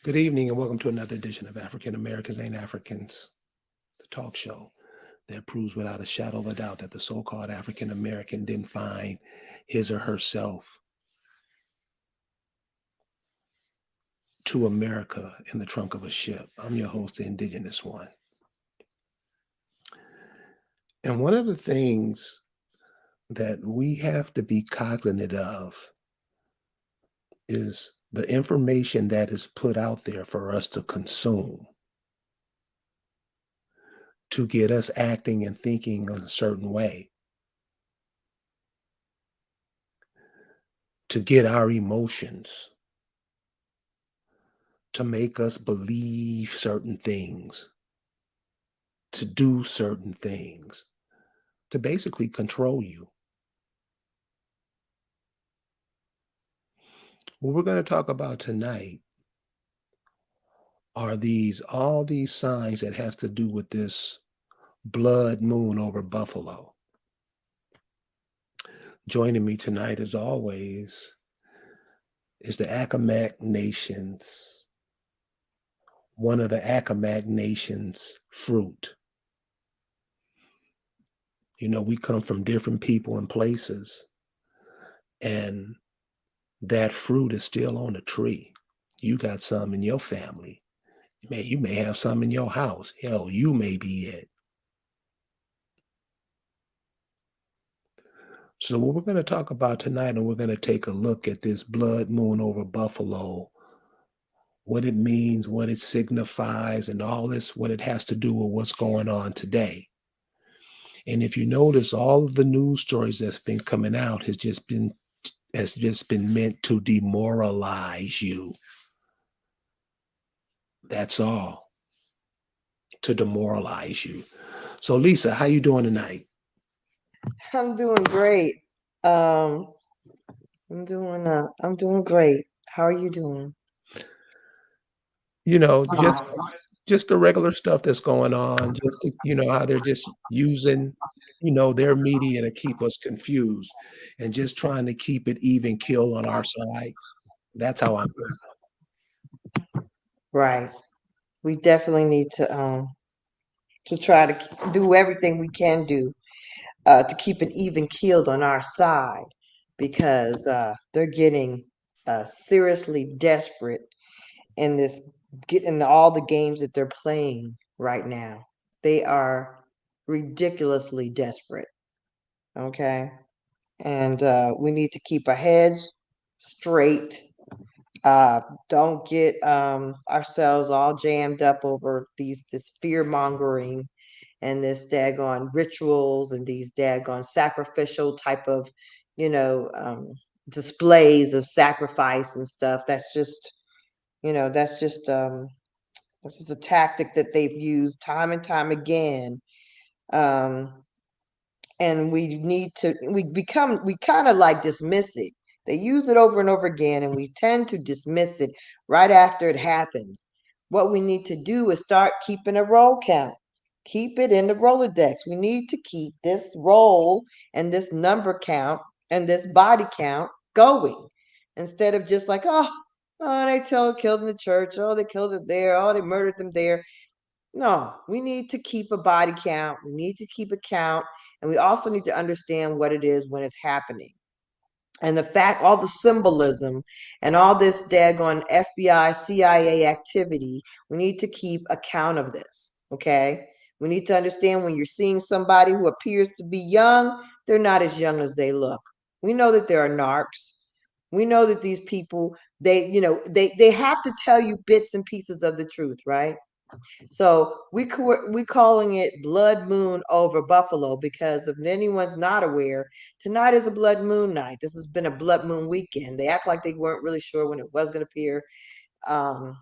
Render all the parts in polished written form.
Good evening and welcome to another edition of African Americans Ain't Africans, the talk show that proves without a shadow of a doubt that the so called African American didn't find his or herself to America in the trunk of a ship. I'm your host, the Indigenous One. And one of the things that we have to be cognizant of is the information that is put out there for us to consume to get us acting and thinking in a certain way, to get our emotions, to make us believe certain things, to do certain things, to basically control you. What we're going to talk about tonight are all these signs that has to do with this blood moon over Buffalo. Joining me tonight, as always, is the Accomack Nation's, one of the Accomack Nation's fruit. You know, we come from different people and places, and that fruit is still on the tree. You got some in your family. You may have some in your house. Hell, you may be it. So what we're going to talk about tonight, and we're going to take a look at this blood moon over Buffalo, what it means, what it signifies, and all this, what it has to do with what's going on today. And if you notice, all of the news stories that's been coming out has just been meant to demoralize you. That's all, to demoralize you. So Lisa, how you doing tonight? I'm doing great. Um, I'm doing great. How are you doing? You know, just the regular stuff that's going on, just to, how they're just using, their media to keep us confused and just trying to keep it even kill on our side. That's how I'm feeling. Right. We definitely need to try to do everything we can do to keep it even keeled on our side because they're getting seriously desperate in this getting all the games that they're playing right now. They are ridiculously desperate. Okay. And we need to keep our heads straight. Uh, don't get ourselves all jammed up over this fear mongering and this daggone rituals and these daggone sacrificial type of, you know, displays of sacrifice and stuff. That's just this is a tactic that they've used time and time again. Um, and we kind of like dismiss it. They use it over and over again, and we tend to dismiss it right after it happens. What we need to do is start keeping a roll count. Keep it in the Rolodex. We need to keep this roll and this number count and this body count going instead of just like, oh, they killed in the church. Oh, they killed it there. Oh, they murdered them there. No, we need to keep a body count. We need to keep a count. And we also need to understand what it is when it's happening. And the fact, all the symbolism and all this daggone FBI, CIA activity, we need to keep account of this. Okay. We need to understand when you're seeing somebody who appears to be young, they're not as young as they look. We know that there are narcs. We know that these people, they have to tell you bits and pieces of the truth, right? So we calling it Blood Moon over Buffalo because if anyone's not aware, tonight is a Blood Moon night. This has been a Blood Moon weekend. They act like they weren't really sure when it was going to appear. Um,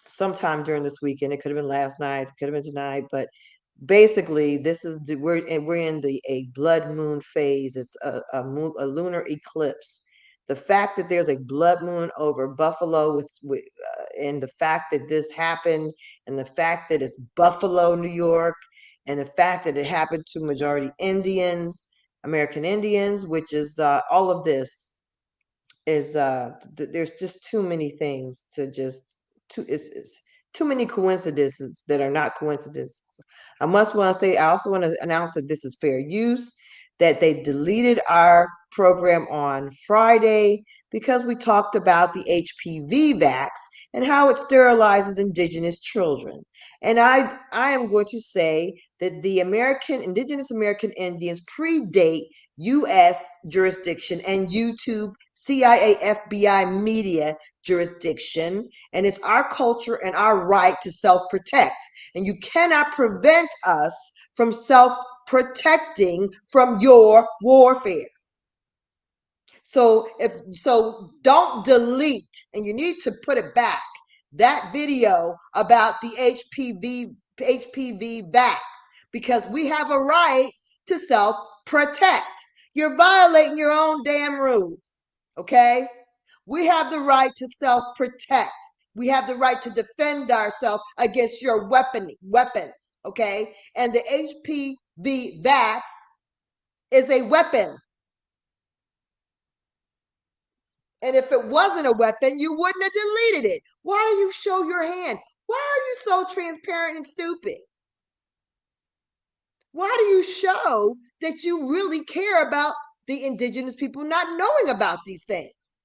Sometime during this weekend. It could have been last night, could have been tonight, but basically we're in the a blood moon phase. It's a lunar eclipse. The fact that there's a blood moon over Buffalo and the fact that this happened and the fact that it's Buffalo, New York, and the fact that it happened to majority Indians, American Indians, which is all of this is there's just too many things to just it's too many coincidences that are not coincidences. I also want to announce that this is fair use, that they deleted our program on Friday because we talked about the HPV vax and how it sterilizes indigenous children. And I am going to say that the indigenous American Indians predate US jurisdiction and YouTube, CIA, FBI media jurisdiction, and it's our culture and our right to self-protect. And you cannot prevent us from self-protecting from your warfare. So don't delete, and you need to put it back, that video about the HPV vax, because we have a right to self-protect. You're violating your own damn rules, okay? We have the right to self-protect. We have the right to defend ourselves against your weapons, okay? And the HPV vax is a weapon. And if it wasn't a weapon, you wouldn't have deleted it. Why do you show your hand? Why are you so transparent and stupid? Why do you show that you really care about the indigenous people not knowing about these things?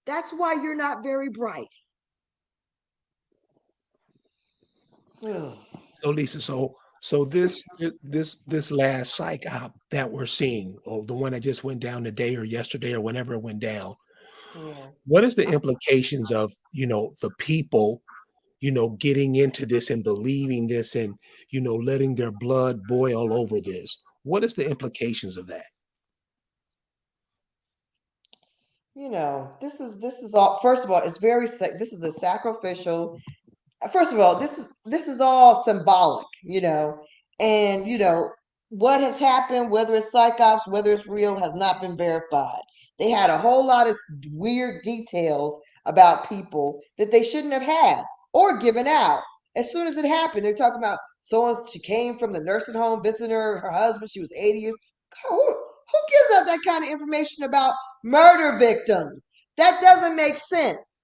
That's why you're not very bright. So Lisa, so this last psych op that we're seeing, or the one that just went down today or yesterday or whenever it went down, Yeah. what is the implications of, the people, getting into this and believing this and, letting their blood boil over this? What is the implications of that? This is all. First of all, it's very this is a sacrificial. First of all, this is all symbolic, and what has happened, whether it's psyops, whether it's real, has not been verified. They had a whole lot of weird details about people that they shouldn't have had or given out. As soon as it happened, they're talking about she came from the nursing home visiting her husband. She was 80 years. Who gives out that kind of information about murder victims? That doesn't make sense,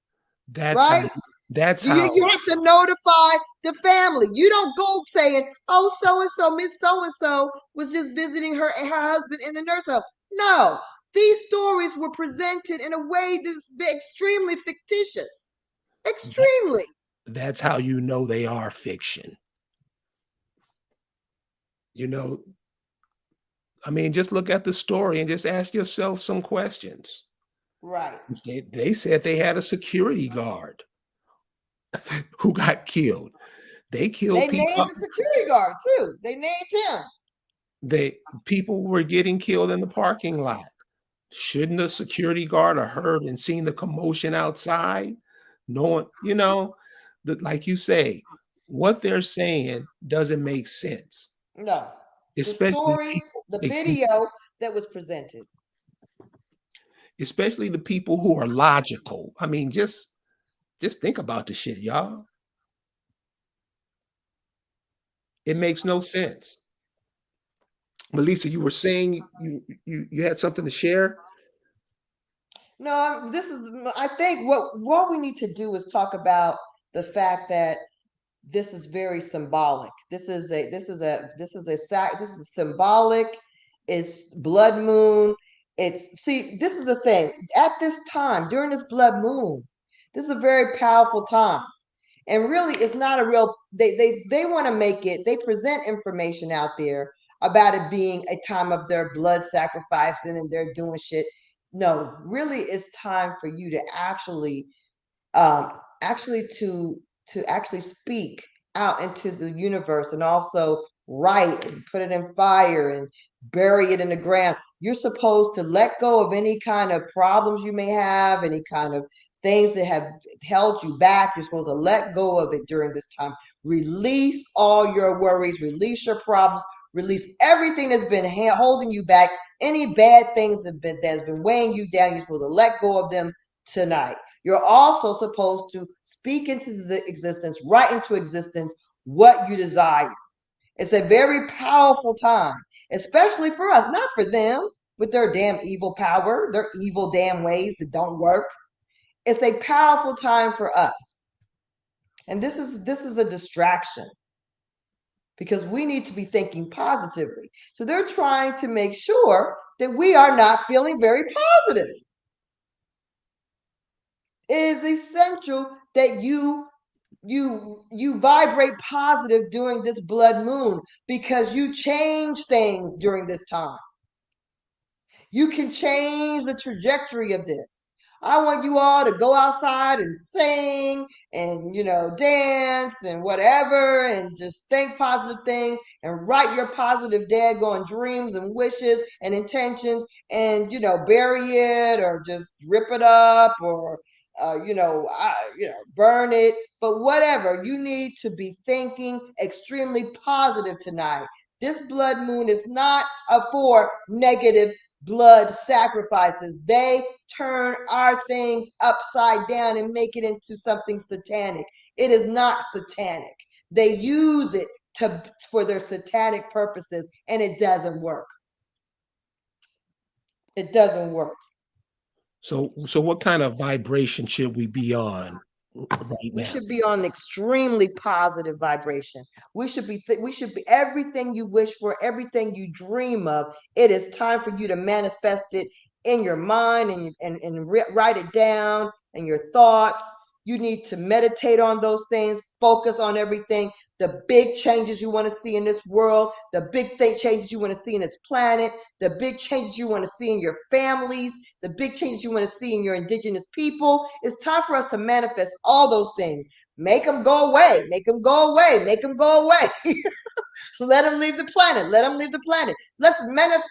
That's how right? that's You how have to notify the family. You don't go saying, "Oh, so and so, Miss so and so was just visiting her husband in the nursing home." No, these stories were presented in a way that's extremely fictitious. Extremely. that's how they are fiction. You know, I mean, just look at the story and just ask yourself some questions. Right. They said they had a security guard who got killed. They killed They people. named the security guard too. They named him. People were getting killed in the parking lot. Shouldn't a security guard have heard and seen the commotion outside? Knowing, that, like you say, what they're saying doesn't make sense, No. The especially story, people, the video that was presented. especially the people who are logical. I mean, just think about the shit, y'all. It makes no sense. Melissa, you were saying you had something to share? No, I think what we need to do is talk about the fact that this is very symbolic. This is symbolic. It's blood moon. This is the thing. At this time, during this blood moon, this is a very powerful time. And really, it's not a real, they want to make it, they present information out there about it being a time of their blood sacrificing and they're doing shit. No, really, it's time for you to um, actually speak out into the universe and also write and put it in fire and bury it in the ground. You're supposed to let go of any kind of problems you may have, any kind of things that have held you back. You're supposed to let go of it during this time. Release all your worries, release your problems, release everything that's been holding you back. Any bad things that's been weighing you down, you're supposed to let go of them tonight. You're also supposed to speak into existence, write into existence what you desire. It's a very powerful time, especially for us, not for them with their damn evil power, their evil damn ways that don't work. It's a powerful time for us. And this is a distraction because we need to be thinking positively. So they're trying to make sure that we are not feeling very positive. It is essential that you vibrate positive during this blood moon because you change things during this time. You can change the trajectory of this. I want you all to go outside and sing and, dance and whatever and just think positive things and write your positive daggone dreams and wishes and intentions and, bury it or just rip it up or, burn it. But whatever, you need to be thinking extremely positive tonight. This blood moon is not for negative blood sacrifices. They turn our things upside down and make it into something satanic. It is not satanic. They use it for their satanic purposes, and it doesn't work. It doesn't work. So what kind of vibration should we be on right We now? should be on extremely positive vibration. We should be everything you wish for, everything you dream of. It is time for you to manifest it in your mind and write it down in your thoughts. You need to meditate on those things, focus on everything, the big changes you want to see in this world, the big changes you want to see in this planet, the big changes you want to see in your families, the big changes you want to see in your indigenous people. It's time for us to manifest all those things. Make them go away. Make them go away. Make them go away. Let them leave the planet. Let them leave the planet. Let's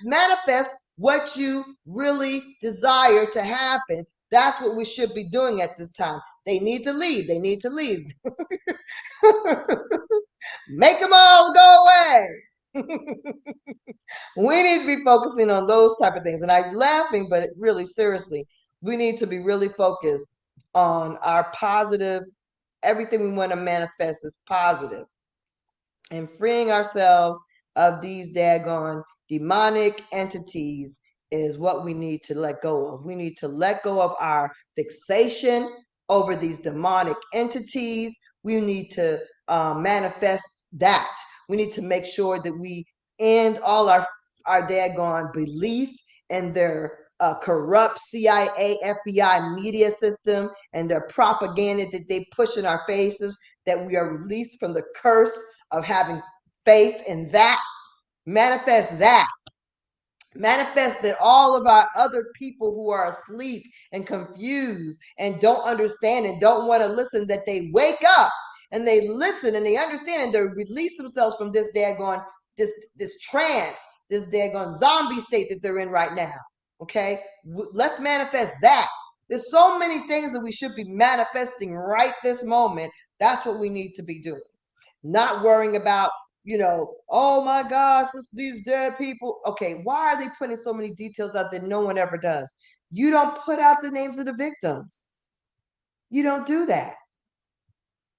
manifest what you really desire to happen. That's what we should be doing at this time. They need to leave. They need to leave. Make them all go away. We need to be focusing on those type of things. And I'm laughing, but really seriously, we need to be really focused on our positive. Everything we want to manifest is positive. And freeing ourselves of these daggone demonic entities is what we need to let go of. We need to let go of our fixation over these demonic entities. We need to manifest that. We need to make sure that we end all our daggone belief in their corrupt CIA, FBI media system and their propaganda that they push in our faces, that we are released from the curse of having faith in that. Manifest that. Manifest that all of our other people who are asleep and confused and don't understand and don't want to listen, that they wake up and they listen and they understand and they release themselves from this daggone, this trance, this daggone zombie state that they're in right now. Okay? Let's manifest that. There's so many things that we should be manifesting right this moment. That's what we need to be doing. Not worrying about, oh my gosh, it's these dead people. Okay, why are they putting so many details out that no one ever does? You don't put out the names of the victims. You don't do that.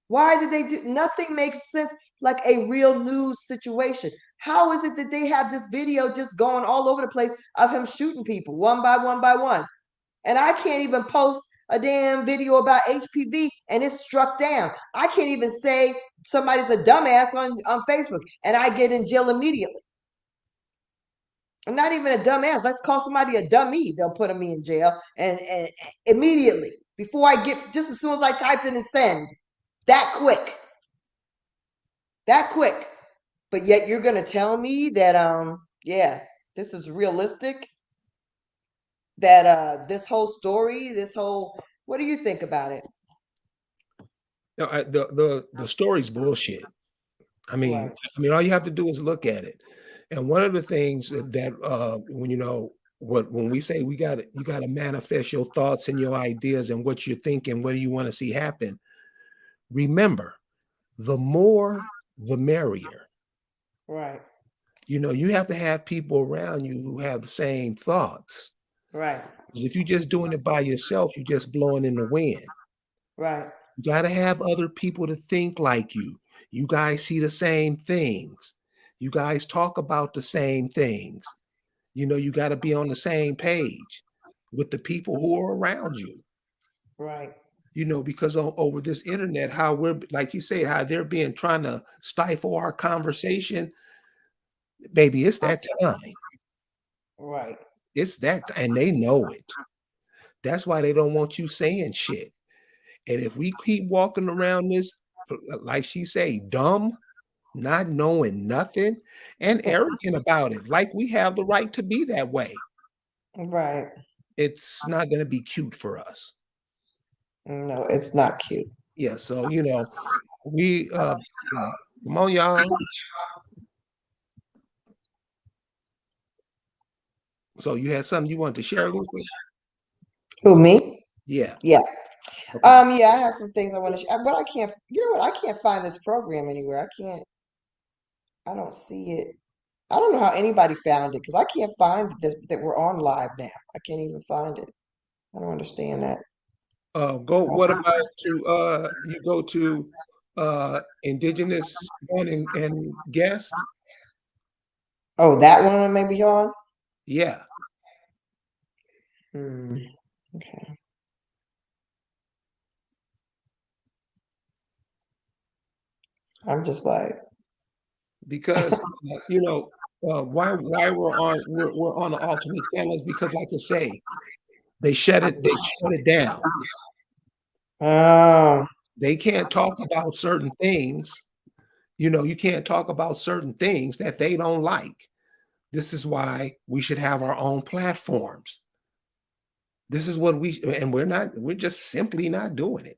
Why did they do? Nothing makes sense like a real news situation. How is it that they have this video just going all over the place of him shooting people one by one by one? And I can't even post a damn video about HPV and it's struck down. I can't even say somebody's a dumbass on Facebook and I get in jail immediately. I'm not even a dumbass. Let's call somebody a dummy. They'll put me in jail and immediately before I get, just as soon as I typed in and send, that quick. That quick. But yet you're going to tell me that, yeah, this is realistic, that this whole story, what do you think about it? No, the story's bullshit. I mean, Right. all you have to do is look at it. And one of the things that when we say you got to manifest your thoughts and your ideas and what you're thinking, what do you want to see happen? Remember, the more, the merrier. Right. You have to have people around you who have the same thoughts. Right. Because if you're just doing it by yourself, you're just blowing in the wind. Right. You got to have other people to think like you. You guys see the same things. You guys talk about the same things. You got to be on the same page with the people who are around you. Right. Because over this internet, how we're like you say, how they're being trying to stifle our conversation, baby, it's that time. Right. It's that, and they know it. That's why they don't want you saying shit. And if we keep walking around this, like she say, dumb, not knowing nothing, and arrogant about it, like we have the right to be that way, Right. it's not going to be cute for us. No, it's not cute. Yeah. So we come on, y'all. So you had something you wanted to share, Lucy? Who, me? Yeah. Yeah. Okay. Yeah, I have some things I want to share, but I can't, you know what? I can't find this program anywhere. I don't see it. I don't know how anybody found it because I can't find that we're on live now. I can't even find it. I don't understand that. Go. What about to you go to indigenous one and guest? Oh, that one may be on? Yeah, Hmm. Okay. I'm just like, because why we're on the alternate channels because like I say, they shut it down. oh, They can't talk about certain things. You can't talk about certain things that they don't like. This is why we should have our own platforms. This is what we're just simply not doing it.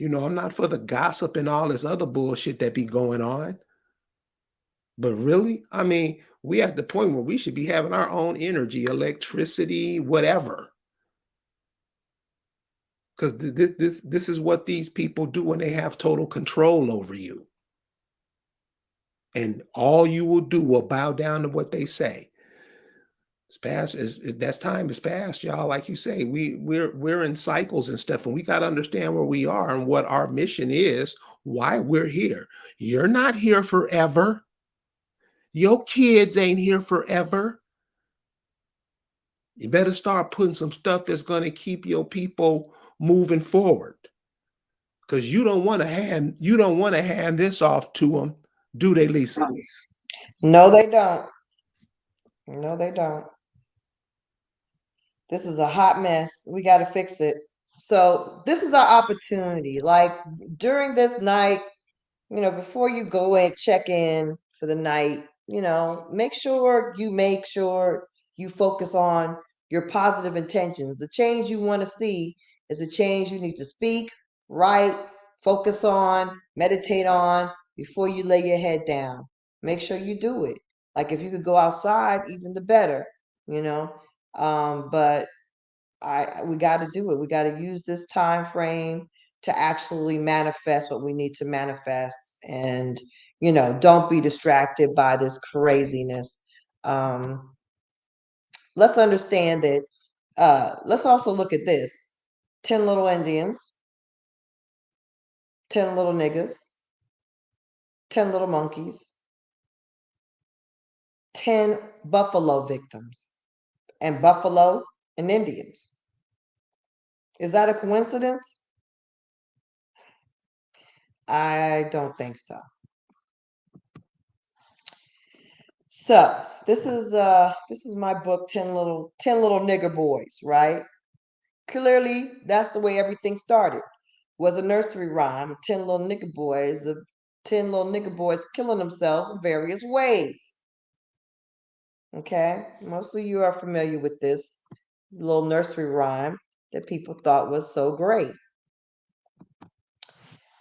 I'm not for the gossip and all this other bullshit that be going on. But really, I mean, we at the point where we should be having our own energy, electricity, whatever. Because this is what these people do when they have total control over you. And all you will do will bow down to what they say. It's past that's time is past, y'all. Like you say, we're in cycles and stuff, and we got to understand where we are and what our mission is, why we're here. You're not here forever. Your kids ain't here forever. You better start putting some stuff that's going to keep your people moving forward. Because you don't want to hand this off to them, do they, Lisa? no, they don't. No, they don't. This is a hot mess. We got to fix it. So, this is our opportunity. Like during this night, before you go and check in for the night, make sure you focus on your positive intentions. The change you want to see is a change you need to speak, write, focus on, meditate on before you lay your head down. Make sure you do it. Like if you could go outside, even the better, you know. But we got to do it. We got to use this time frame to actually manifest what we need to manifest, and don't be distracted by this craziness. Um, let's understand that. Let's also look at this: 10 little Indians, 10 little niggas, 10 little monkeys, 10 buffalo victims, and buffalo and Indians. Is that a coincidence? I don't think so. So this is my book, 10 little nigger boys, right? Clearly that's the way everything started. Was a nursery rhyme of 10 little nigger boys killing themselves in various ways. Okay? Most of you are familiar with this little nursery rhyme that people thought was so great.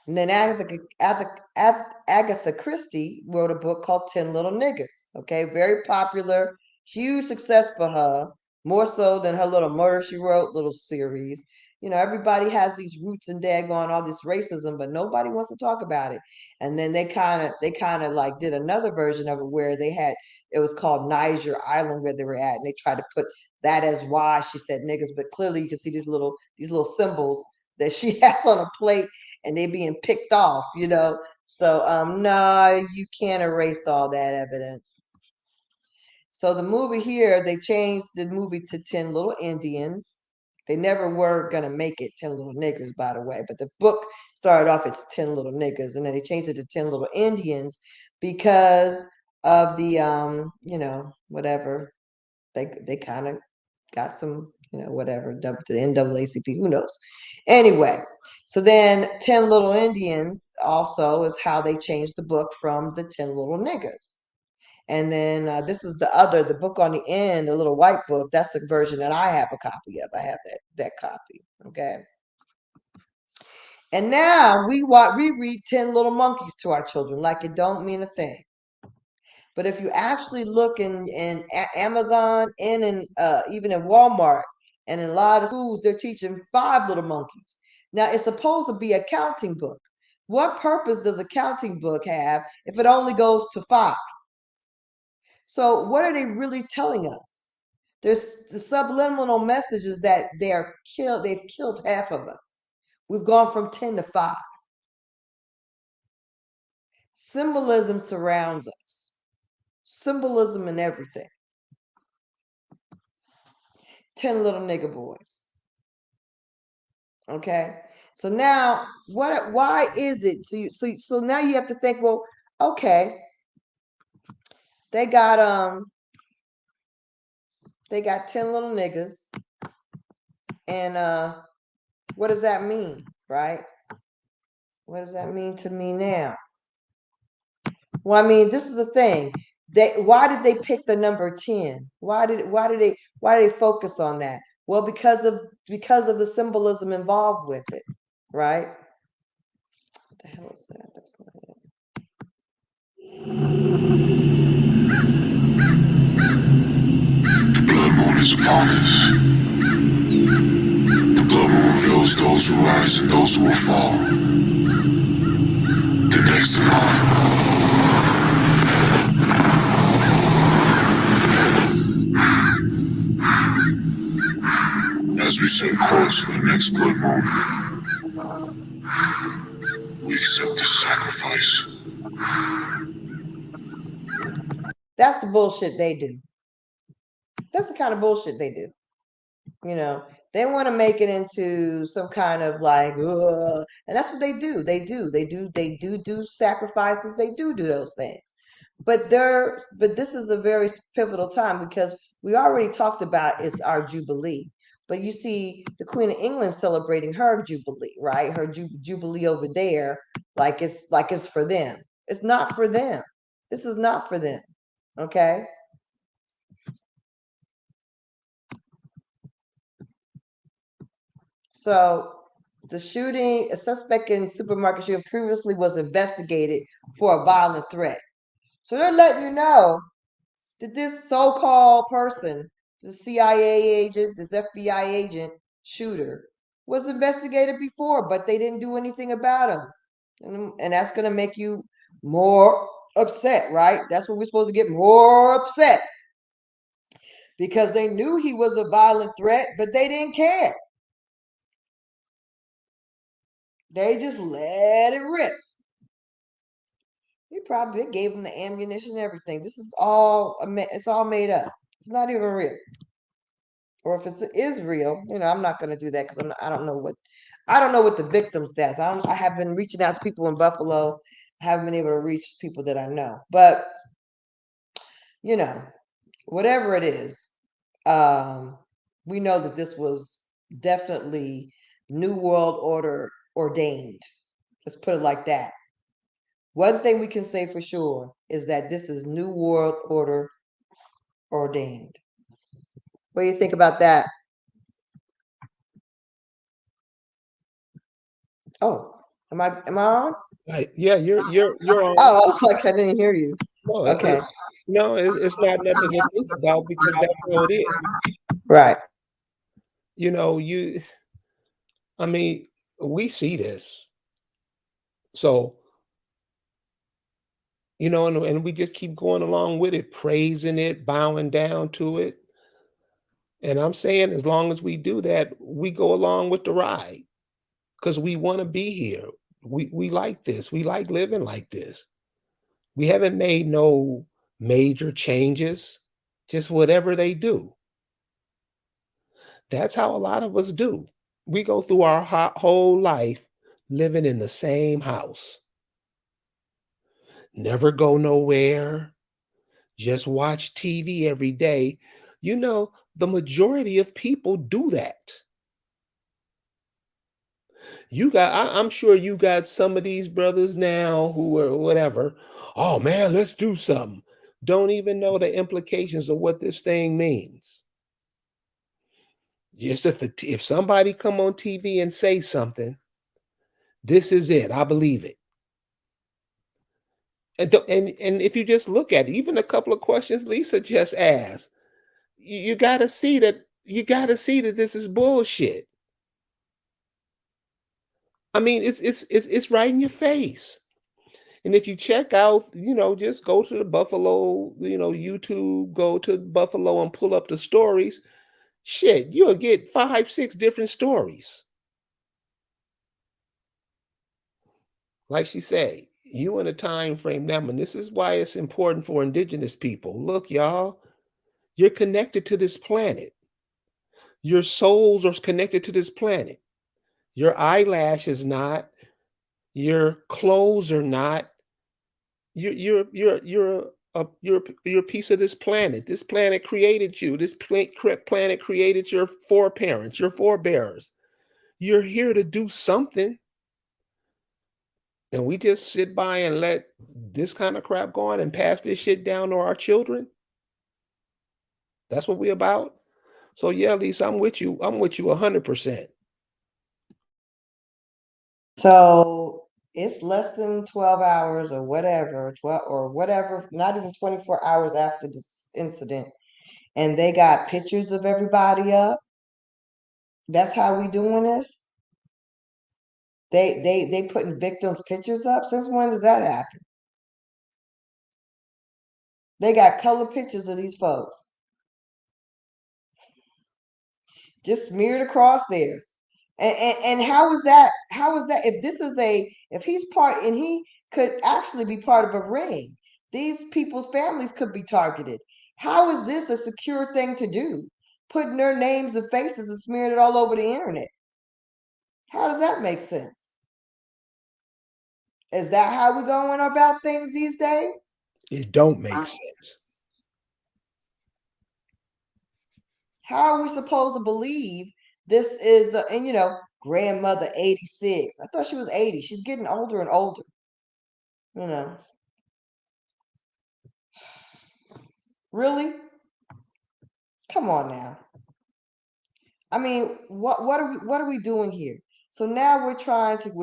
And then Agatha Christie wrote a book called 10 Little Niggers. Okay, very popular, huge success for her, more so than her little Murder She Wrote little series. Everybody has these roots and daggone all this racism, but nobody wants to talk about it. And then they kind of like did another version of it where it was called Niger Island where they were at, and they tried to put that as why she said niggers, but clearly you can see these little symbols that she has on a plate and they being picked off. So no, you can't erase all that evidence. So the movie here, they changed the movie to 10 Little Indians. They never were gonna make it 10 Little Niggers, by the way. But the book started off as 10 Little Niggers, and then they changed it to 10 Little Indians because of the whatever. They kind of got some, whatever, the NAACP, who knows. Anyway, so then 10 Little Indians also is how they changed the book from the 10 Little Niggers. And then this is the book on the end, the little white book. That's the version that I have a copy of. I have that copy. Okay. And now we read 10 Little Monkeys to our children like it don't mean a thing. But if you actually look in Amazon and even in Walmart and in a lot of schools, they're teaching 5 Little Monkeys. Now it's supposed to be a counting book. What purpose does a counting book have if it only goes to 5? So what are they really telling us? There's the subliminal messages that they've killed half of us. We've gone from 10 to 5. Symbolism surrounds us. Symbolism in everything. 10 little nigger boys. Okay. So now why is it so now you have to think, well, okay, they got 10 little niggas, and what does that mean, right? What does that mean to me now? Well, I mean, this is the thing. Why did they pick the number 10? Why did they focus on that? Well, because of the symbolism involved with it, right? What the hell is that? That's not it. The blood moon is upon us. The blood moon reveals those who rise and those who will fall. The next in line. As we set a course for the next blood moon, we accept the sacrifice. That's the bullshit they do. That's the kind of bullshit they do. They want to make it into some kind of like, and that's what they do. They do sacrifices. They do those things. But this is a very pivotal time because we already talked about it's our Jubilee. But you see the Queen of England celebrating her Jubilee, right? Her Jubilee over there, like it's for them. It's not for them. This is not for them. Okay. So the shooting, a suspect in supermarket shooting previously was investigated for a violent threat. So they're letting you know that this so-called person, the CIA agent, this FBI agent shooter, was investigated before, but they didn't do anything about him. And that's going to make you more upset, right? That's what we're supposed to get more upset. Because they knew he was a violent threat, but they didn't care. They just let it rip. They probably gave him the ammunition and everything. This is it's all made up. It's not even real. Or if it is real, I'm not going to do that because I don't know what the victim stats. I have been reaching out to people in Buffalo. I haven't been able to reach people that I know. But whatever it is, we know that this was definitely New World Order ordained. Let's put it like that. One thing we can say for sure is that this is New World Order ordained. What do you think about that? Oh, am I on? Yeah, you're on. Oh, I was like, I didn't hear you. No, Okay. It's not nothing to think about because that's how it is. Right. I mean, we see this. So, and we just keep going along with it, praising it, bowing down to it. And I'm saying as long as we do that, we go along with the ride because we want to be here. We like this. We like living like this. We haven't made no major changes, just whatever they do. That's how a lot of us do. We go through our whole life living in the same house, never go nowhere, just watch TV every day. You know, the majority of people do that. I'm sure you got some of these brothers now who are whatever. Oh man, let's do something. Don't even know the implications of what this thing means. Just if somebody come on TV and say something, this is it. I believe it. And if you just look at it, even a couple of questions Lisa just asked, you got to see that this is bullshit. I mean, it's right in your face. And if you check out, just go to the Buffalo, YouTube, go to Buffalo and pull up the stories. Shit, you'll get 5, 6 different stories. Like she said, you in a time frame now, and this is why it's important for indigenous people. Look, y'all, you're connected to this planet. Your souls are connected to this planet. Your eyelash is not, your clothes are not. You're a piece of this planet. This planet created you. This planet created your foreparents, your forebears. You're here to do something. And we just sit by and let this kind of crap go on and pass this shit down to our children. That's what we're about. So yeah, Lisa, I'm with you. I'm with you 100%. So it's less than 12 hours or whatever, 12 or whatever, not even 24 hours after this incident. And they got pictures of everybody up. That's how we doing this? They putting victims' pictures up? Since when does that happen? They got color pictures of these folks. Just smeared across there. And how is that? How is that? If he's part and he could actually be part of a ring, these people's families could be targeted. How is this a secure thing to do? Putting their names and faces and smearing it all over the internet. How does that make sense? Is that how we going about things these days? It don't make sense. How are we supposed to believe this is? And grandmother 86. I thought she was 80. She's getting older and older. You know, really? Come on now. I mean, what are we doing here? So now we're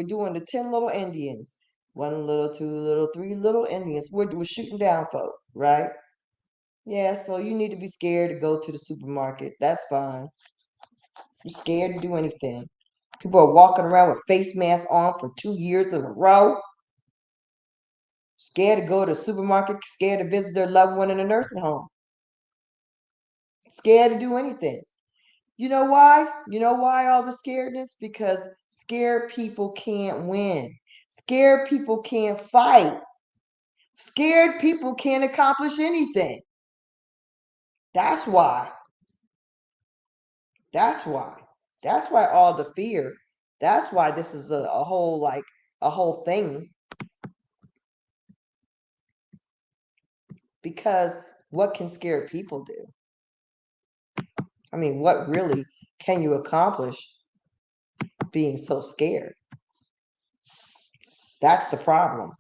doing the 10 little Indians. 1 little, 2 little, 3 little Indians. We're shooting down folk, right? Yeah, so you need to be scared to go to the supermarket. That's fine. You're scared to do anything. People are walking around with face masks on for 2 years in a row. Scared to go to the supermarket, scared to visit their loved one in a nursing home. Scared to do anything. You know why? You know why all the scaredness? Because scared people can't win. Scared people can't fight. Scared people can't accomplish anything. That's why. That's why. That's why all the fear. That's why this is a whole thing. Because what can scared people do? I mean, what really can you accomplish being so scared? That's the problem.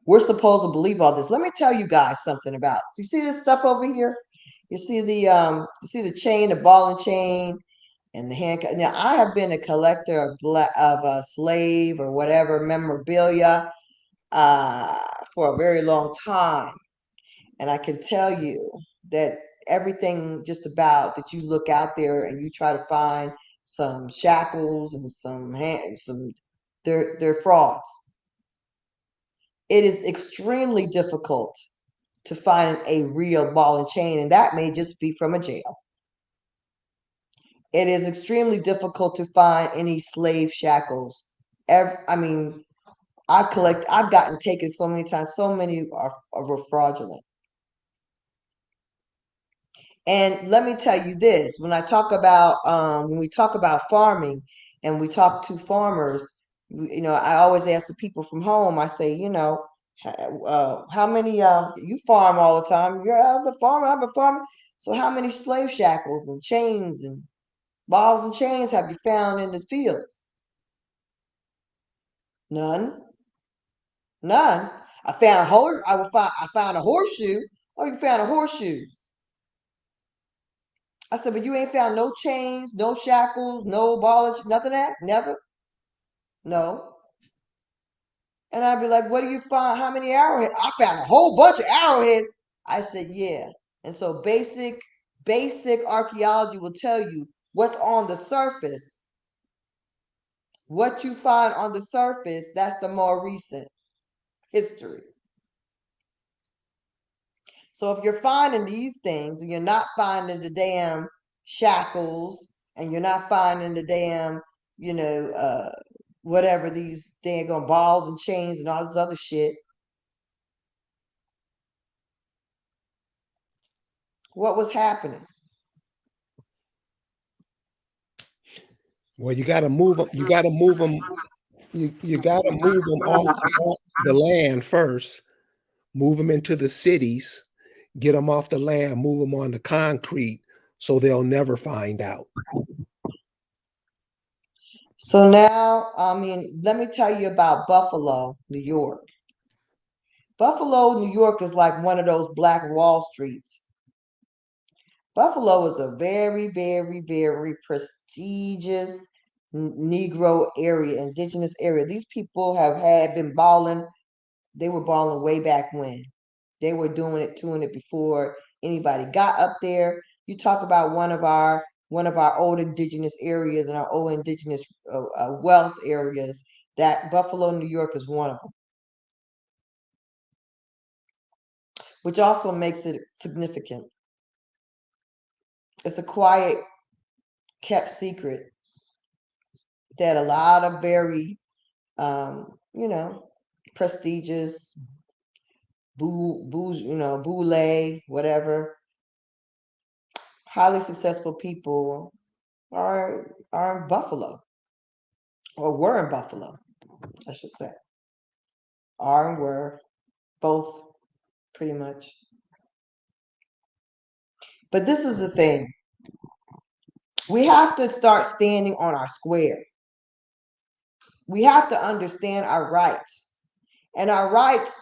We're supposed to believe all this. Let me tell you guys something about. You see this stuff over here? You see the chain, the ball and chain, and the handcuff. Now, I have been a collector of a slave or whatever memorabilia for a very long time, and I can tell you that everything just about that you look out there and you try to find some shackles and they're frauds. It is extremely difficult to find a real ball and chain, and that may just be from a jail. It is extremely difficult to find any slave shackles. I mean, I've gotten taken so many times, so many were fraudulent. And let me tell you this, when we talk about farming and we talk to farmers, I always ask the people from home, I say, how many, you farm all the time. I'm a farmer, I'm a farmer. So how many slave shackles and chains and balls and chains have you found in the fields? None. None. I found a horseshoe. Oh, you found a horseshoes. I said, but you ain't found no chains, no shackles, no ball, nothing of that? Never? No. And I'd be like, what do you find? How many arrowheads? I found a whole bunch of arrowheads. I said, yeah. And so basic archaeology will tell you what's on the surface. What you find on the surface, that's the more recent history. So if you're finding these things and you're not finding the damn shackles and you're not finding the damn, whatever these daggone balls and chains and all this other shit, what was happening? Well, you got to move them. You got to move them. You got to move them off the land first. Move them into the cities. Get them off the land. Move them on the concrete, so they'll never find out. So now, let me tell you about Buffalo, New York. Buffalo, New York is like one of those Black Wall Streets. Buffalo is a very, very, very prestigious Negro area, indigenous area. These people have been balling. They were balling way back when. They were doing it before anybody got up there. You talk about one of our old indigenous areas and our old indigenous wealth areas. That Buffalo, New York is one of them, which also makes it significant. It's a quiet, kept secret that a lot of very, prestigious, boule, whatever, highly successful people are in Buffalo, or were in Buffalo, I should say. Are and were, both, pretty much. But this is the thing. We have to start standing on our square. We have to understand our rights. And our rights,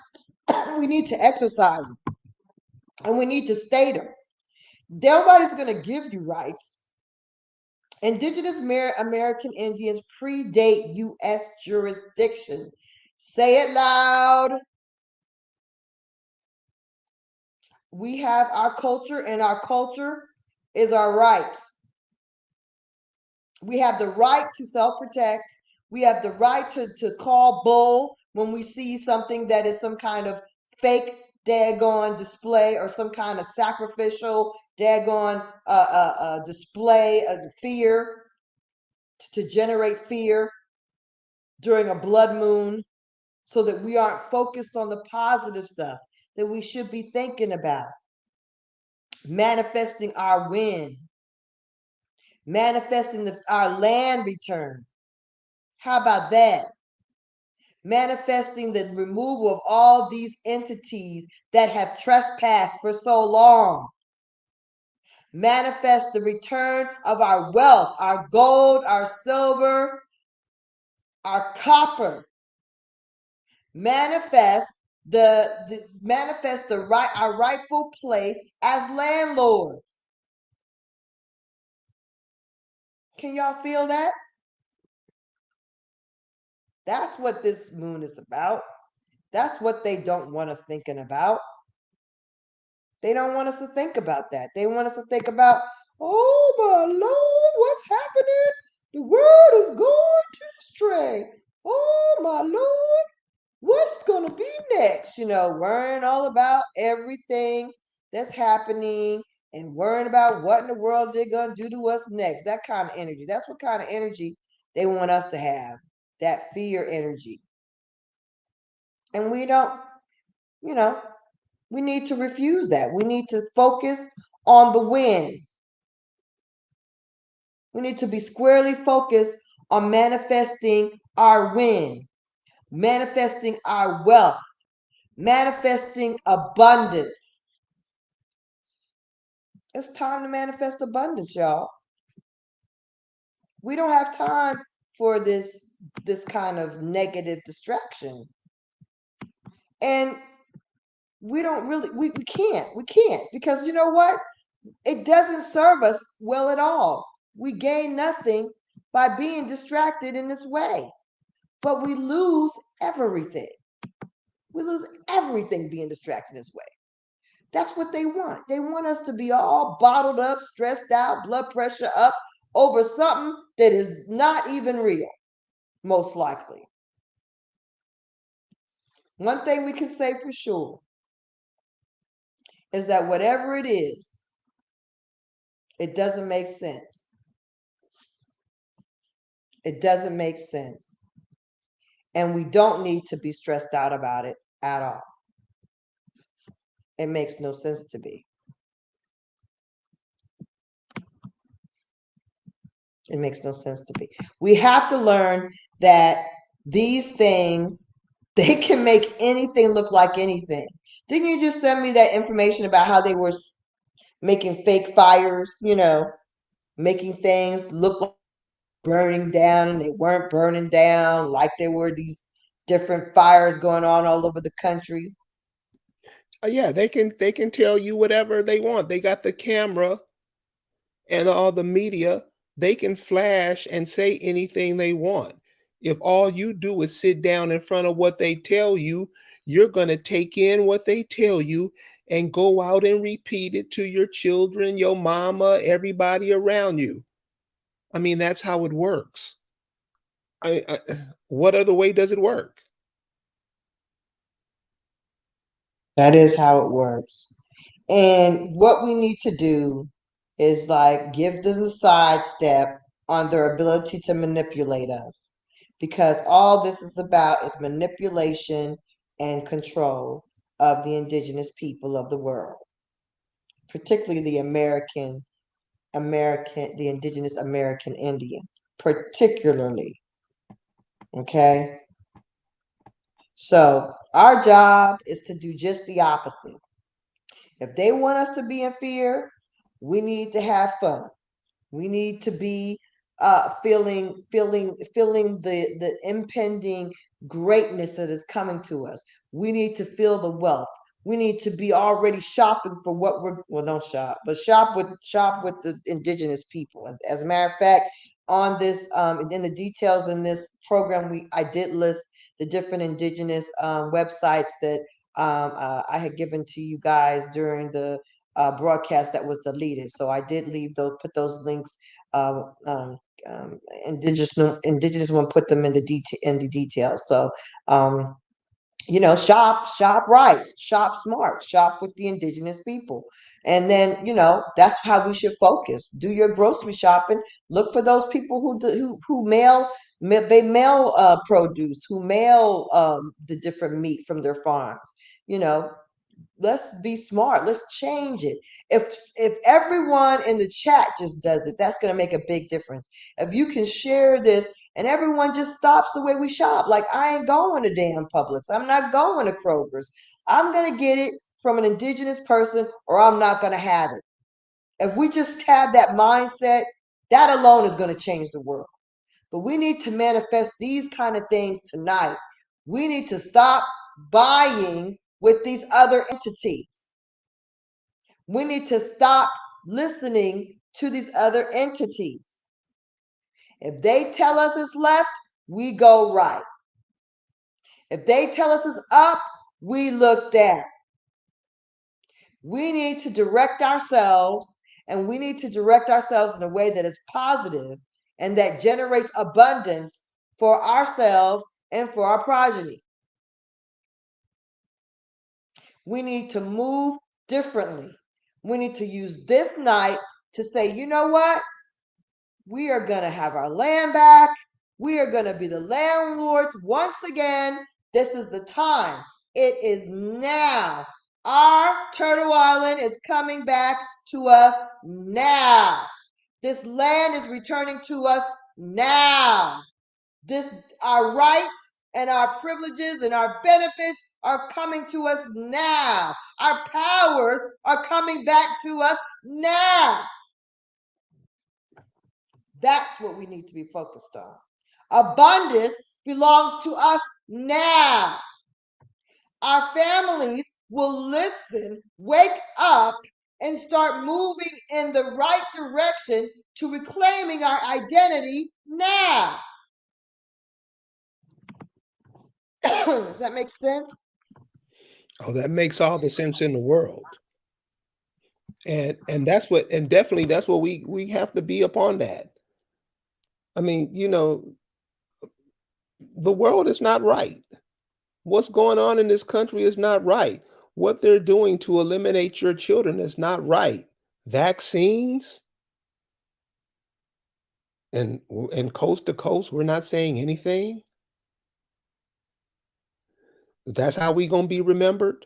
we need to exercise them. And we need to state them. Nobody's going to give you rights. Indigenous American Indians predate U.S. jurisdiction. Say it loud. We have our culture, and our culture is our right. We have the right to self-protect. We have the right to call bull when we see something that is some kind of fake daggone display or some kind of sacrificial daggone display of fear, to generate fear during a blood moon, so that we aren't focused on the positive stuff that we should be thinking about. Manifesting our win, manifesting our land return. How about that? Manifesting the removal of all these entities that have trespassed for so long. Manifest the return of our wealth, our gold, our silver, our copper. Manifest our rightful place as landlords. Can y'all feel that? That's what this moon is about. That's what they don't want us thinking about. They don't want us to think about that. They want us to think about, oh my Lord, what's happening? The world is going to stray. Oh my Lord, what's going to be next? Worrying all about everything that's happening and worrying about what in the world they're going to do to us next. That kind of energy. That's what kind of energy they want us to have. That fear energy. And we don't, we need to refuse that. We need to focus on the win. We need to be squarely focused on manifesting our win, manifesting our wealth, manifesting abundance. It's time to manifest abundance, y'all. We don't have time for this kind of negative distraction. And we don't really, we can't, because you know what? It doesn't serve us well at all. We gain nothing by being distracted in this way, but we lose everything. We lose everything being distracted this way. That's what they want. They want us to be all bottled up, stressed out, blood pressure up over something that is not even real, most likely. One thing we can say for sure is that whatever it is, it doesn't make sense. It doesn't make sense. And we don't need to be stressed out about it at all. It makes no sense to be. It makes no sense to be. We have to learn that these things, they can make anything look like anything. Didn't you just send me that information about how they were making fake fires, making things look like burning down, and they weren't burning down, like there were these different fires going on all over the country? Yeah, they can tell you whatever they want. They got the camera and all the media. They can flash and say anything they want. If all you do is sit down in front of what they tell you, you're going to take in what they tell you and go out and repeat it to your children, your mama, everybody around you. I mean, that's how it works. What other way does it work? That is how it works. And what we need to do is like give them the sidestep on their ability to manipulate us. Because all this is about is manipulation and control of the indigenous people of the world, particularly the the indigenous American Indian, particularly. Okay. So our job is to do just the opposite. If they want us to be in fear, we need to have fun. We need to be feeling the impending greatness that is coming to us. We need to feel the wealth. We need to be already shopping for what don't shop, but shop with the indigenous people. As a matter of fact, on this in the details in this program, I did list the different indigenous websites that I had given to you guys during the broadcast that was deleted. So I did put those links. Indigenous one put them in the details. So shop right, shop smart, shop with the indigenous people. And then, that's how we should focus. Do your grocery shopping. Look for those people who mail produce, who mail the different meat from their farms. Let's be smart. Let's change it. If everyone in the chat just does it, that's going to make a big difference. If you can share this and everyone just stops the way we shop, like I ain't going to damn Publix. I'm not going to Kroger's. I'm going to get it from an indigenous person, or I'm not going to have it. If we just have that mindset, that alone is going to change the world. But we need to manifest these kind of things tonight. We need to stop buying with these other entities. We need to stop listening to these other entities. If they tell us it's left, we go right. If they tell us it's up, we look down. We need to direct ourselves, and we need to direct ourselves in a way that is positive and that generates abundance for ourselves and for our progeny. We need to move differently. We need to use this night to say, you know what? We are going to have our land back. We are going to be the landlords once again. This is the time. It is now. Our Turtle Island is coming back to us now. This land is returning to us now. Our rights and our privileges and our benefits are coming to us now. Our powers are coming back to us now. That's what we need to be focused on. Abundance belongs to us now. Our families will listen, wake up, and start moving in the right direction to reclaiming our identity now. Does that make sense? Oh, that makes all the sense in the world. And that's what, and definitely that's what we have to be upon that. I mean, the world is not right. What's going on in this country is not right. What they're doing to eliminate your children is not right. Vaccines and coast to coast, we're not saying anything. That's how we gonna be remembered.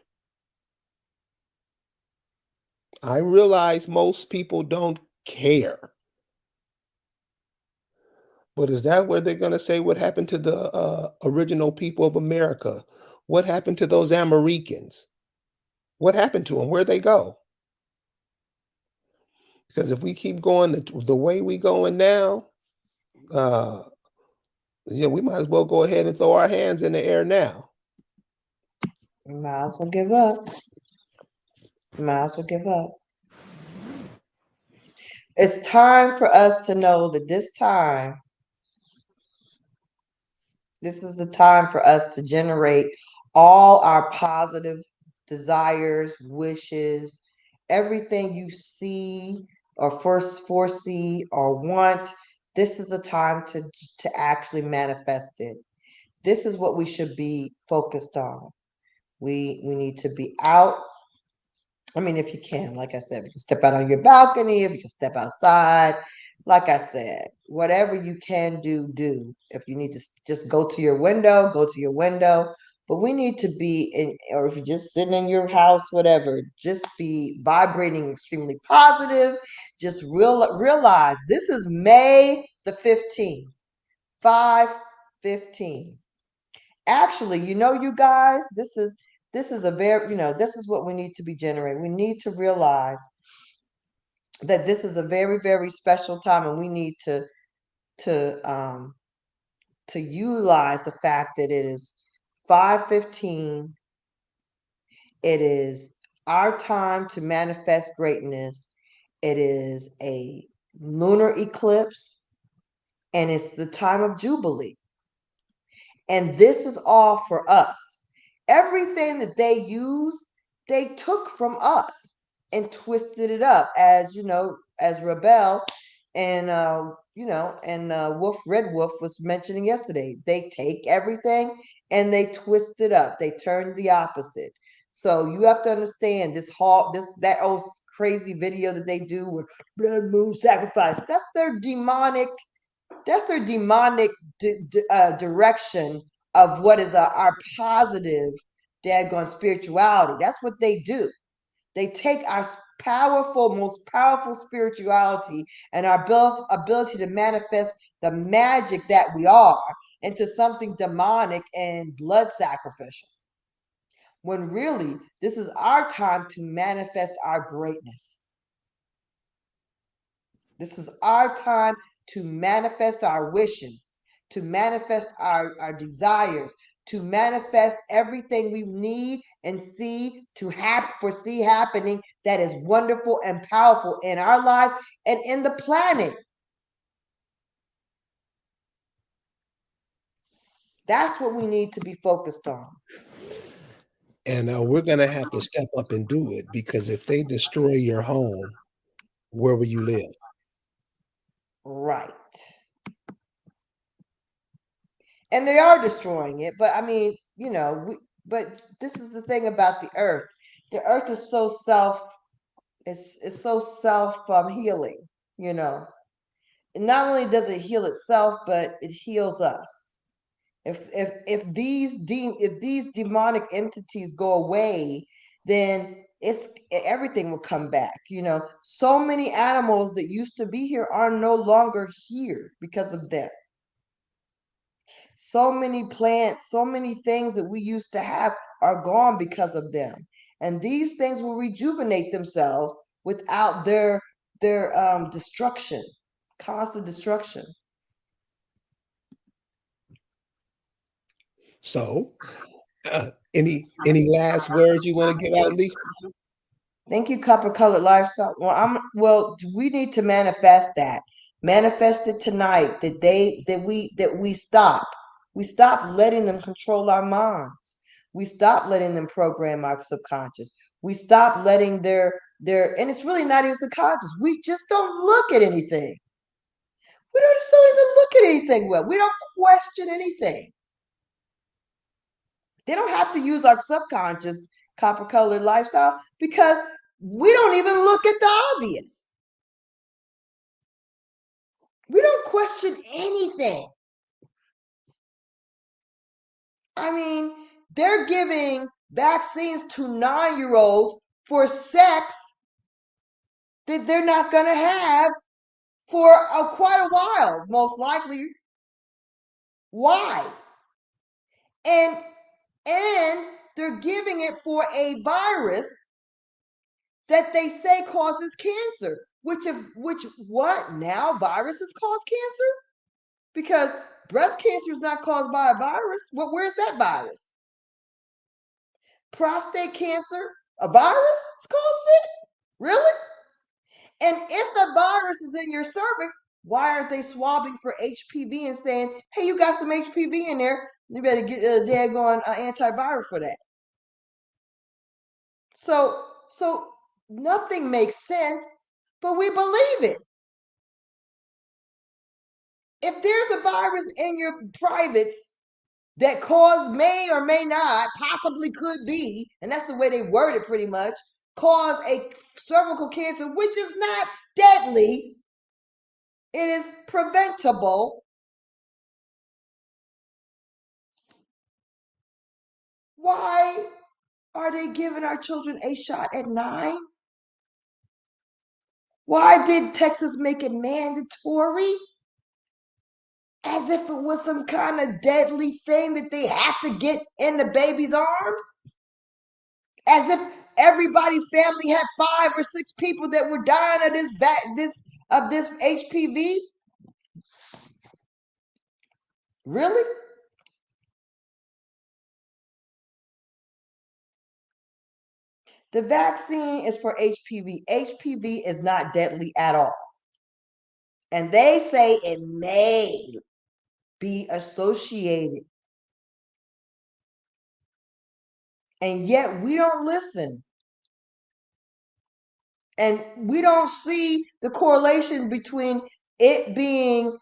I realize most people don't care, but is that where they're gonna say what happened to the original people of America? What happened to those Americans? What happened to them? Where'd they go? Because if we keep going the way we going now, uh, yeah, we might as well go ahead and throw our hands in the air now. Might as well give up. Might as well give up. It's time for us to know that this is the time for us to generate all our positive desires, wishes, everything you see or first foresee or want. This is the time to actually manifest it. This is what we should be focused on. We need to be out. I mean, if you can, like I said, if you can step out on your balcony, if you can step outside, like I said, whatever you can do, do. If you need to just go to your window, go to your window. But we need to be in, or if you're just sitting in your house, whatever, just be vibrating extremely positive. Just realize this is May the 15th, 5/15. Actually, you guys, this is a very, this is what we need to be generating. We need to realize that this is a very, very special time, and we need to to utilize the fact that it is 5/15. It is our time to manifest greatness. It is a lunar eclipse, and it's the time of Jubilee. And this is all for us. Everything that they use, they took from us and twisted it up, as as Rebel and Red Wolf was mentioning yesterday. They take everything and they twist it up. They turn the opposite. So you have to understand that old crazy video that they do with blood moon sacrifice. That's their demonic direction of what is our positive daggone spirituality. That's what they do. They take our most powerful spirituality and our ability to manifest the magic that we are into something demonic and blood sacrificial. When really, this is our time to manifest our greatness. This is our time to manifest our wishes, to manifest our desires, to manifest everything we need and see foresee happening that is wonderful and powerful in our lives and in the planet. That's what we need to be focused on. And we're going to have to step up and do it, because if they destroy your home, where will you live? Right. And they are destroying it, but I mean, but this is the thing about the earth. The earth is so it's so self healing, And not only does it heal itself, but it heals us. If these demonic entities go away, then everything will come back. So many animals that used to be here are no longer here because of them. So many plants, so many things that we used to have are gone because of them. And these things will rejuvenate themselves without their destruction, constant destruction. So, any last words you want to give out, Lisa? Thank you, Copper Colored Lifestyle. Well, we need to manifest that. Manifest it tonight that we stop. We stop letting them control our minds. We stop letting them program our subconscious. We stop letting their and it's really not even subconscious. We just don't look at anything. We don't even look at anything well. We don't question anything. They don't have to use our subconscious, Copper Colored Lifestyle, because we don't even look at the obvious. We don't question anything. I mean, they're giving vaccines to 9-year-olds for sex that they're not going to have for quite a while, most likely. Why? And they're giving it for a virus that they say causes cancer. What now? Viruses cause cancer? Because breast cancer is not caused by a virus. Where's that virus? Prostate cancer, a virus? It's caused it? Really? And if the virus is in your cervix, why aren't they swabbing for HPV and saying, hey, you got some HPV in there, you better get a daggone antiviral for that? So nothing makes sense, but we believe it. If there's a virus in your privates that may or may not, possibly could be, and that's the way they word it pretty much, cause a cervical cancer, which is not deadly, it is preventable. Why are they giving our children a shot at 9? Why did Texas make it mandatory? As if it was some kind of deadly thing that they have to get in the baby's arms? As if everybody's family had 5 or 6 people that were dying of this HPV? Really? The vaccine is for HPV. HPV is not deadly at all. And they say it may be associated. And yet we don't listen. And we don't see the correlation between it being,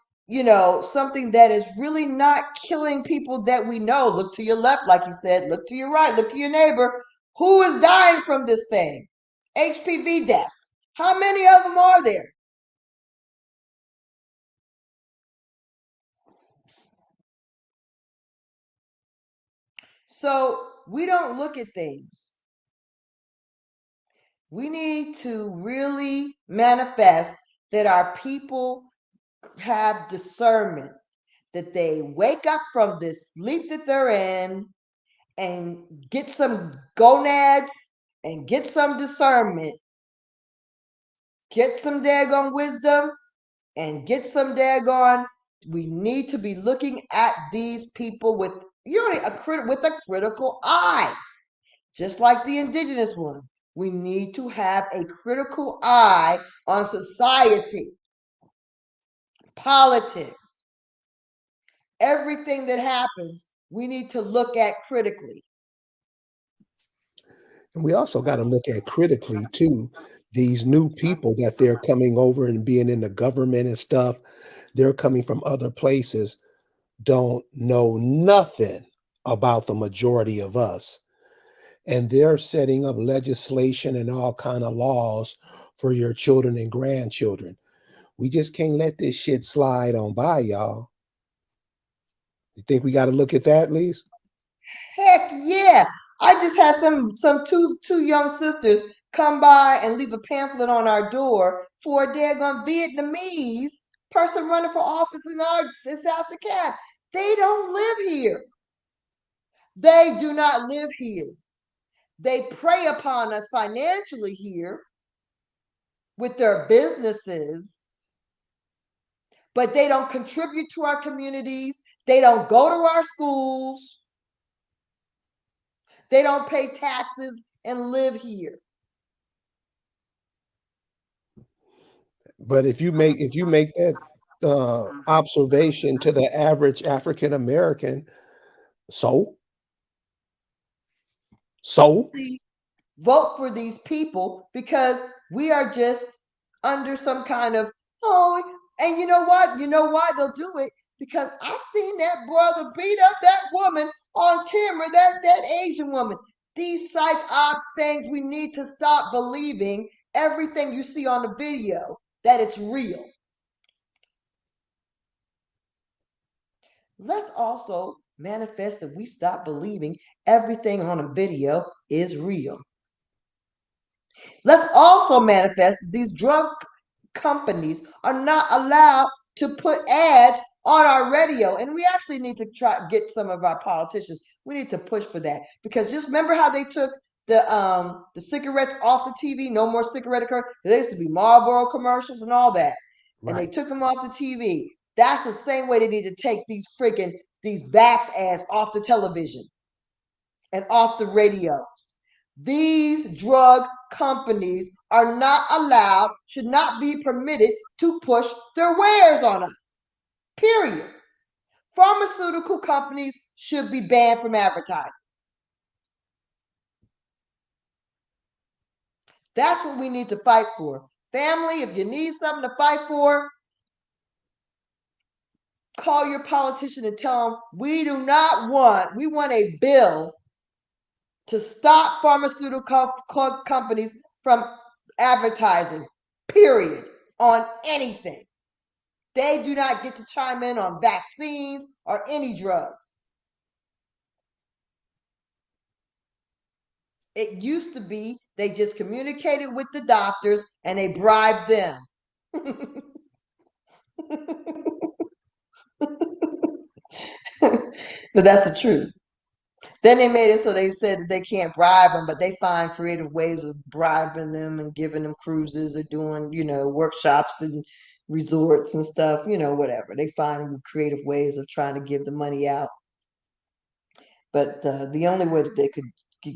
something that is really not killing people that we know. Look to your left, like you said, look to your right, look to your neighbor. Who is dying from this thing? HPV deaths. How many of them are there? So we don't look at things. We need to really manifest that our people have discernment, that they wake up from this sleep that they're in and get some gonads and get some discernment, get some daggone wisdom, and get some daggone. We need to be looking at these people with a critical eye, just like the indigenous one. We need to have a critical eye on society, politics, everything that happens. We need to look at critically. And we also got to look at critically too, these new people that they're coming over and being in the government and stuff. They're coming from other places, don't know nothing about the majority of us. And they're setting up legislation and all kind of laws for your children and grandchildren. We just can't let this shit slide on by, y'all. You think we got to look at that, Lise? Heck yeah. I just had two young sisters come by and leave a pamphlet on our door for a daggone Vietnamese person running for office in South DeKalb. They don't live here. They do not live here. They prey upon us financially here with their businesses, but they don't contribute to our communities. They don't go to our schools. They don't pay taxes and live here. But if you make that observation to the average African American, so See, vote for these people because we are just under some kind of, oh, and you know what? You know why they'll do it? Because I seen that brother beat up that woman on camera, that Asian woman. These psych ops things, we need to stop believing everything you see on the video that it's real. Let's also manifest that we stop believing everything on a video is real. Let's also manifest that these drug companies are not allowed to put ads on our radio. And we actually need to try get some of our politicians. We need to push for that because just remember how they took the cigarettes off the TV. No more cigarette commercials. There used to be Marlboro commercials and all that, and they took them off the TV. That's the same way they need to take these Vax ads off the television and off the radios. These drug companies are not allowed, should not be permitted to push their wares on us. Period. Pharmaceutical companies should be banned from advertising. That's what we need to fight for. Family, if you need something to fight for, call your politician and tell them we want a bill to stop pharmaceutical companies from advertising, period, on anything. They do not get to chime in on vaccines or any drugs. It used to be they just communicated with the doctors and they bribed them. But that's the truth. Then they made it so they said that they can't bribe them, but they find creative ways of bribing them and giving them cruises or doing, workshops and resorts and stuff, whatever. They find creative ways of trying to give the money out. But the only way that they could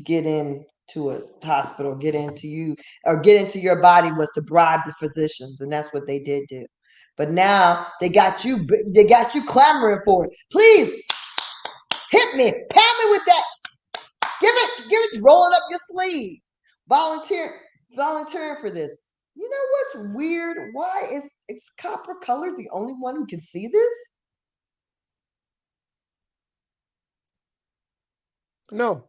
get into a hospital, get into you, or get into your body was to bribe the physicians, and that's what they did do. But now they got you clamoring for it. Please hit me, pat me with that. Give it, rolling up your sleeve. Volunteering for this. You know what's weird? Why is copper colored the only one who can see this? no.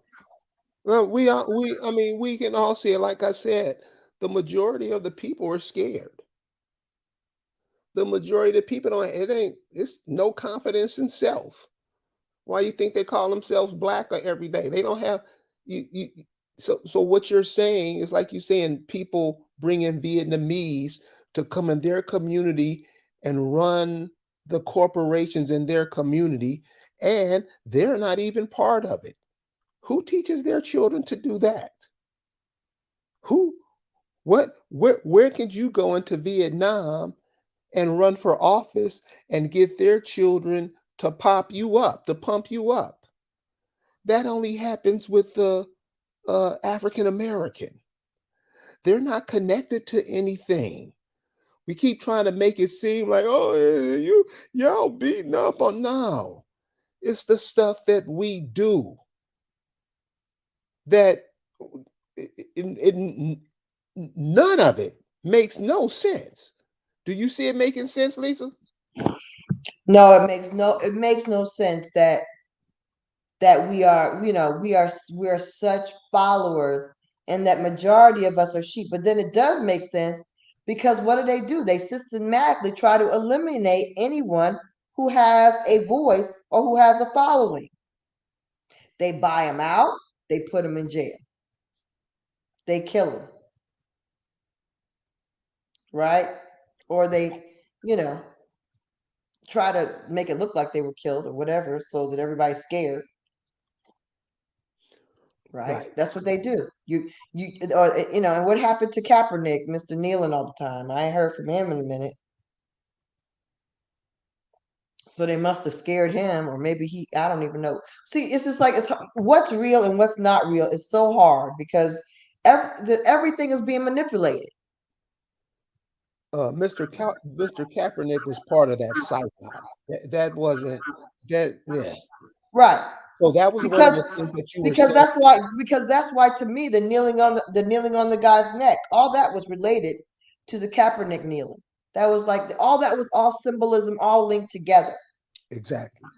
Well, we can all see it. Like I said, the majority of the people are scared. The majority of the people it's no confidence in self. Why you think they call themselves black every day? They don't have you. So what you're saying is like you saying people bring in Vietnamese to come in their community and run the corporations in their community, and they're not even part of it. Who teaches their children to do that? Who, where could you go into Vietnam and run for office and get their children to pop you up, to pump you up? That only happens with the African American. They're not connected to anything. We keep trying to make it seem like, oh, y'all beating up on now. It's the stuff that we do that none of it makes no sense. Do you see it making sense, Lisa? No, it makes no sense that we are such followers and that majority of us are sheep. But then it does make sense because what do? They systematically try to eliminate anyone who has a voice or who has a following. They buy them out, they put him in jail. They kill him. Right? Or they, try to make it look like they were killed or whatever so that everybody's scared. Right? That's what they do. And what happened to Kaepernick, Mr. Kneeling all the time? I ain't heard from him in a minute. So they must have scared him, or maybe I don't even know. See, it's just like, what's real and what's not real is so hard because everything is being manipulated. Mr. Kaepernick was part of that psyop. That wasn't that. Yeah. Right. So that was one of the things that you were saying. That's why to me the kneeling on the guy's neck, all that was related to the Kaepernick kneeling. That was like all symbolism, all linked together. Exactly.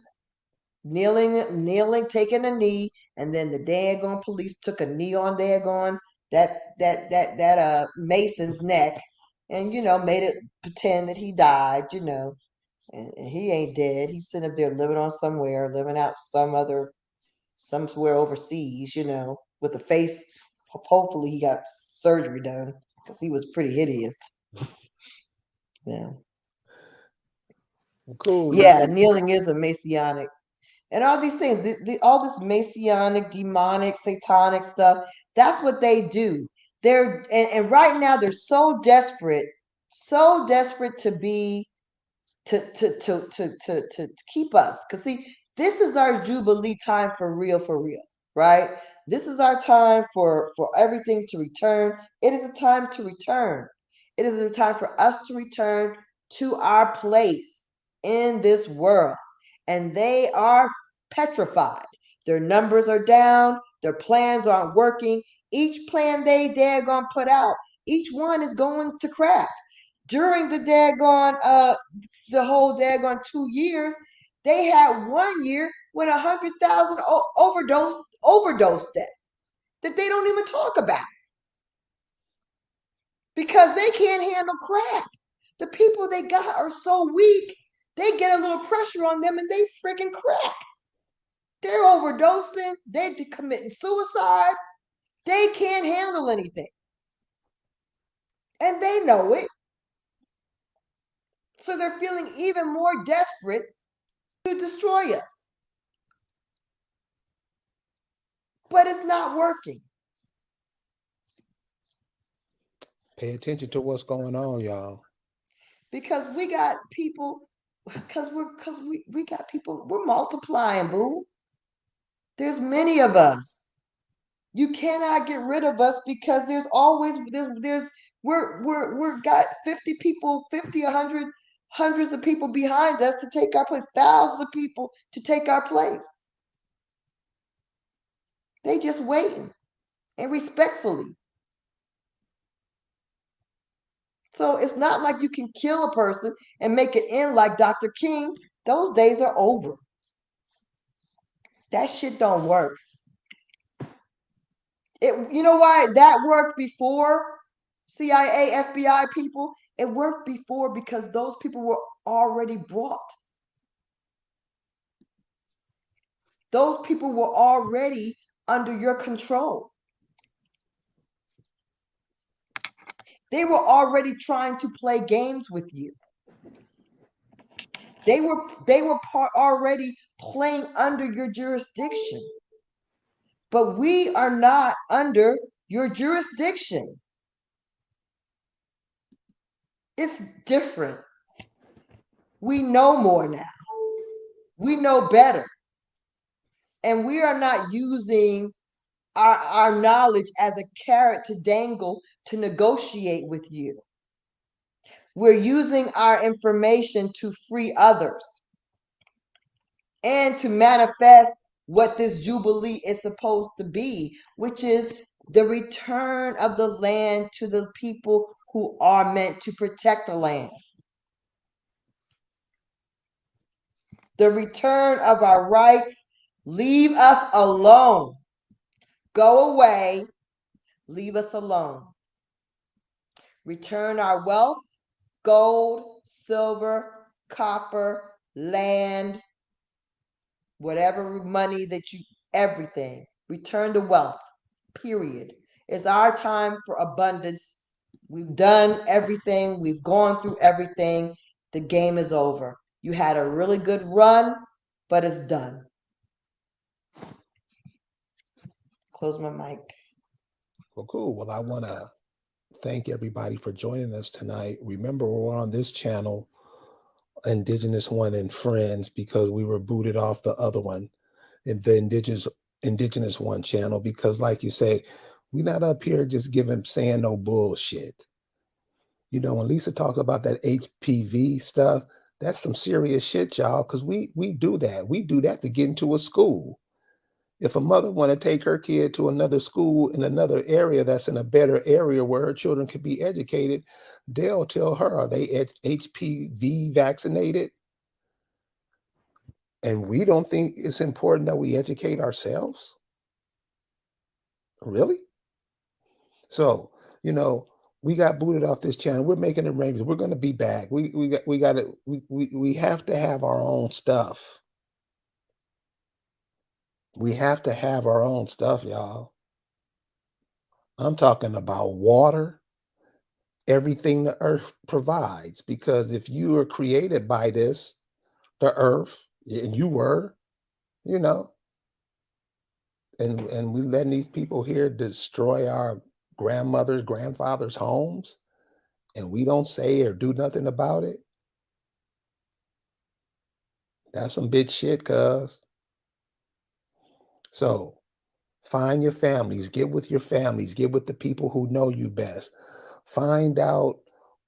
Kneeling, taking a knee, and then the daggone police took a knee on daggone that Mason's neck, and made it pretend that he died, and he ain't dead. He's sitting up there living out somewhere overseas, with a face. Hopefully he got surgery done because he was pretty hideous. Yeah. Cool. Yeah, kneeling is a Masonic. And all these things, all this Masonic, demonic, satanic stuff, that's what they do. And right now they're so desperate to be to keep us. Because see, this is our Jubilee time for real, right? This is our time for everything to return. It is a time to return. It is a time for us to return to our place in this world. And they are petrified. Their numbers are down. Their plans aren't working. Each plan they daggone put out, each one is going to crap. During the whole daggone 2 years, they had 1 year with 100,000 overdose death that they don't even talk about because they can't handle crap. The people they got are so weak, they get a little pressure on them and they freaking crack. They're overdosing, they're committing suicide, they can't handle anything. And they know it. So they're feeling even more desperate to destroy us. But it's not working. Pay attention to what's going on, y'all. Because we got people, we got people, we're multiplying, boo. There's many of us. You cannot get rid of us because there's always we're got 50 people, 50, 100, hundreds of people behind us to take our place, thousands of people to take our place. They just waiting, and respectfully. So it's not like you can kill a person and make it end like Dr. King. Those days are over. That shit don't work. You know why that worked before? CIA, FBI people, it worked before because those people were already brought. Those people were already under your control. They were already trying to play games with you. They were already playing under your jurisdiction. But we are not under your jurisdiction. It's different. We know more now. We know better. And we are not using our knowledge as a carrot to dangle to negotiate with you. We're using our information to free others and to manifest what this Jubilee is supposed to be, which is the return of the land to the people who are meant to protect the land. The return of our rights. Leave us alone. Go away. Leave us alone. Return our wealth, gold, silver, copper, land, whatever money that everything. Return to wealth, period. It's our time for abundance. We've done everything, we've gone through everything. The game is over. You had a really good run, but it's done. Close my mic. Well, cool. Well, I want to thank everybody for joining us tonight. Remember, we're on this channel, Indigenous One and Friends, because we were booted off the other one, the Indigenous One channel, because like you say, we're not up here just saying no bullshit. You know, when Lisa talks about that HPV stuff, that's some serious shit, y'all, because we do that. We do that to get into a school. If a mother want to take her kid to another school in another area that's in a better area where her children could be educated, they'll tell her, are they HPV vaccinated? And we don't think it's important that we educate ourselves? Really? So, you know, we got booted off this channel. We're making arrangements. We're going to be back. We have to have our own stuff. We have to have our own stuff, y'all. I'm talking about water, everything the earth provides, because if you were created by this, the earth, and you were, you know, and we letting these people here destroy our grandmothers, grandfathers' homes, and we don't say or do nothing about it. That's some bitch shit, cuz. So find your families, get with your families, get with the people who know you best. Find out,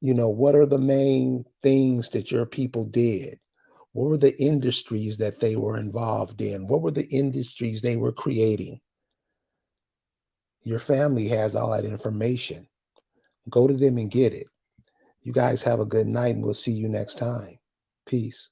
you know, what are the main things that your people did? What were the industries that they were involved in? What were the industries they were creating? Your family has all that information. Go to them and get it. You guys have a good night, and we'll see you next time. Peace.